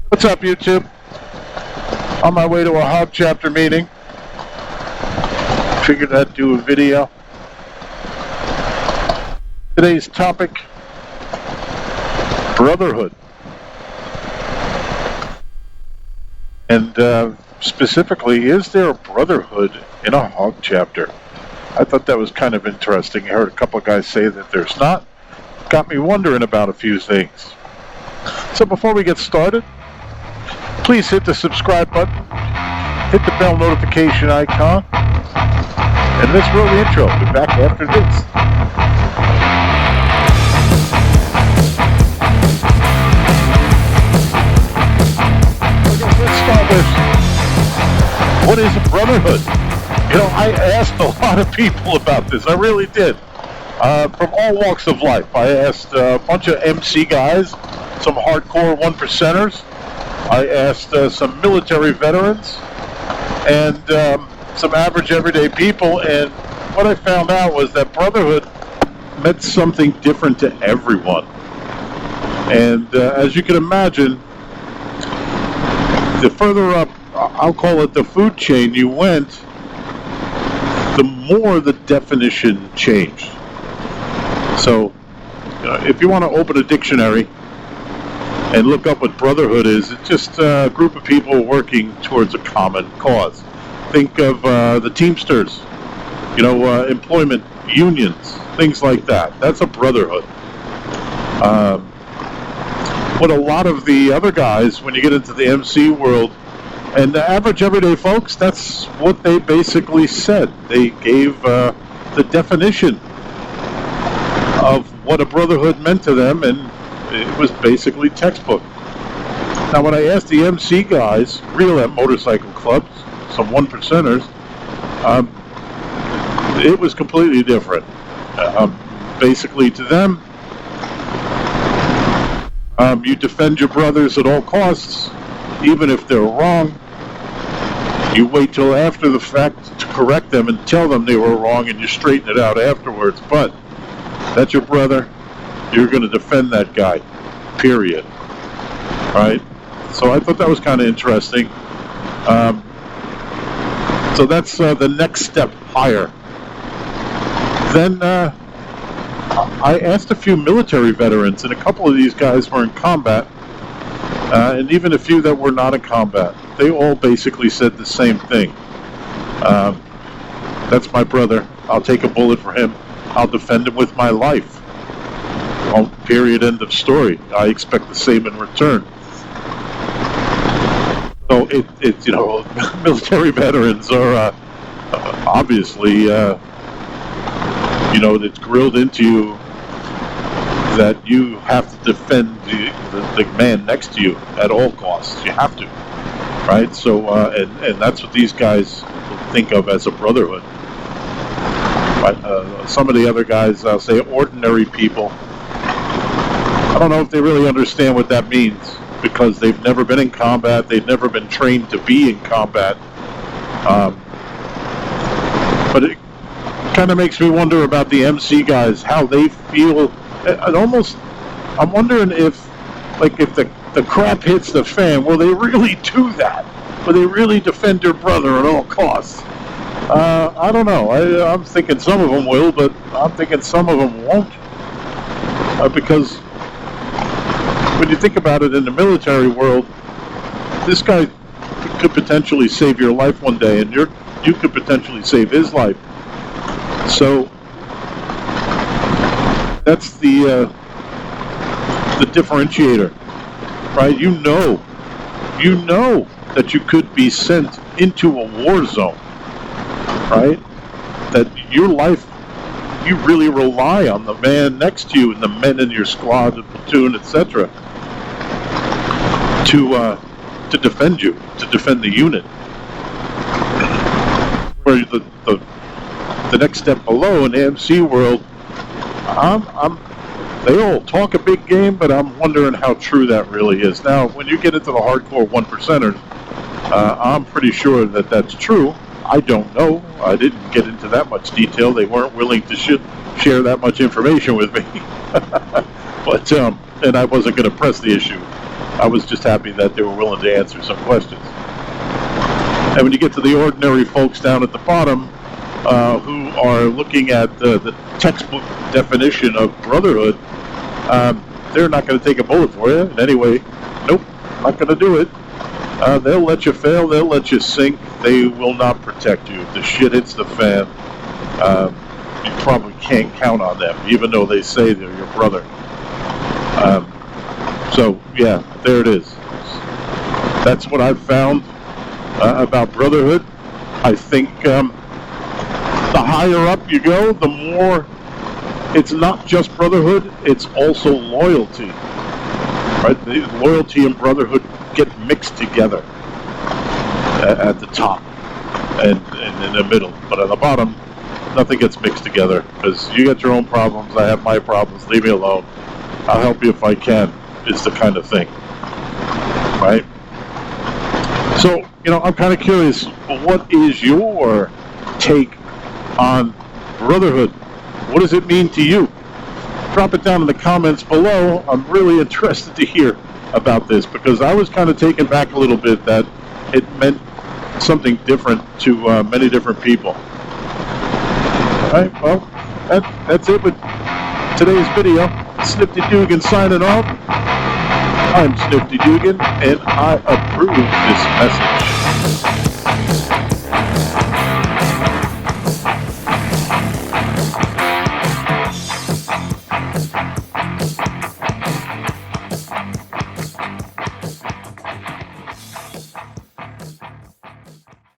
What's up, YouTube? On my way to a Hog chapter meeting. Figured I'd do a video. Today's topic, Brotherhood. And specifically, is there a Brotherhood in a Hog chapter? I thought that was kind of interesting. I heard a couple of guys say that there's not. Got me wondering about a few things. So before we get started, please hit the subscribe button, hit the bell notification icon, and let's roll the intro. We'll be back after this. Let's start with, what is a brotherhood? You know, I asked a lot of people about this. I really did. From all walks of life. I asked a bunch of MC guys, some hardcore one percenters. I asked some military veterans and some average everyday people, and what I found out was that Brotherhood meant something different to everyone. And as you can imagine, the further up, I'll call it the food chain, you went, the more the definition changed. So, if you want to open a dictionary and look up what Brotherhood is, it's just a group of people working towards a common cause. Think of the Teamsters, employment unions, things like that. That's a brotherhood. What a lot of the other guys, when you get into the MC world, and the average everyday folks, that's what they basically said. They gave the definition of what a brotherhood meant to them, and it was basically textbook. Now, when I asked the MC guys, real at motorcycle clubs, some one percenters, it was completely different. Basically, to them, you defend your brothers at all costs, even if they're wrong. You wait till after the fact to correct them and tell them they were wrong, and you straighten it out afterwards. But that's your brother. You're going to defend that guy, period. Right? So I thought that was kind of interesting. So that's the next step higher. Then I asked a few military veterans, and a couple of these guys were in combat, and even a few that were not in combat. They all basically said the same thing. That's my brother. I'll take a bullet for him. I'll defend him with my life. Well, period, end of story. I expect the same in return. So it's military veterans are obviously, it's grilled into you that you have to defend the man next to you at all costs. You have to, right? So, and that's what these guys think of as a brotherhood. Some of the other guys, I'll say ordinary people, I don't know if they really understand what that means, because they've never been in combat, they've never been trained to be in combat. But it kind of makes me wonder about the MC guys, how they feel. I'm wondering if the crap hits the fan, will they really do that? Will they really defend their brother at all costs? I don't know. I'm thinking some of them will, but I'm thinking some of them won't. Because when you think about it in the military world, this guy could potentially save your life one day, and you could potentially save his life. So that's the differentiator, right? You know that you could be sent into a war zone, right? That your life, you really rly on the man next to you and the men in your squad and platoon, etc., to defend you, to defend the unit. Where the next step below in the MC world, they all talk a big game, but I'm wondering how true that really is. Now, when you get into the hardcore one percenters, I'm pretty sure that that's true. I don't know. I didn't get into that much detail. They weren't willing to share that much information with me. But and I wasn't going to press the issue. I was just happy that they were willing to answer some questions. And when you get to the ordinary folks down at the bottom, who are looking at the textbook definition of brotherhood, they're not going to take a bullet for you in any way. Nope, not going to do it. They'll let you fail, they'll let you sink, they will not protect you. If the shit hits the fan, you probably can't count on them, even though they say they're your brother. So, yeah, there it is. That's what I've found about brotherhood. I think the higher up you go, the more it's not just brotherhood, it's also loyalty. Right? The loyalty and brotherhood get mixed together at the top and in the middle. But at the bottom, nothing gets mixed together, because you got your own problems, I have my problems, leave me alone. I'll help you if I can, is the kind of thing. Right? So, I'm kind of curious, what is your take on brotherhood? What does it mean to you? Drop it down in the comments below. I'm really interested to hear about this, because I was kind of taken back a little bit that it meant something different to many different people. All right, well, that's it with today's video. Sniffty Dugan signing off. I'm Sniffty Dugan, and I approve this message.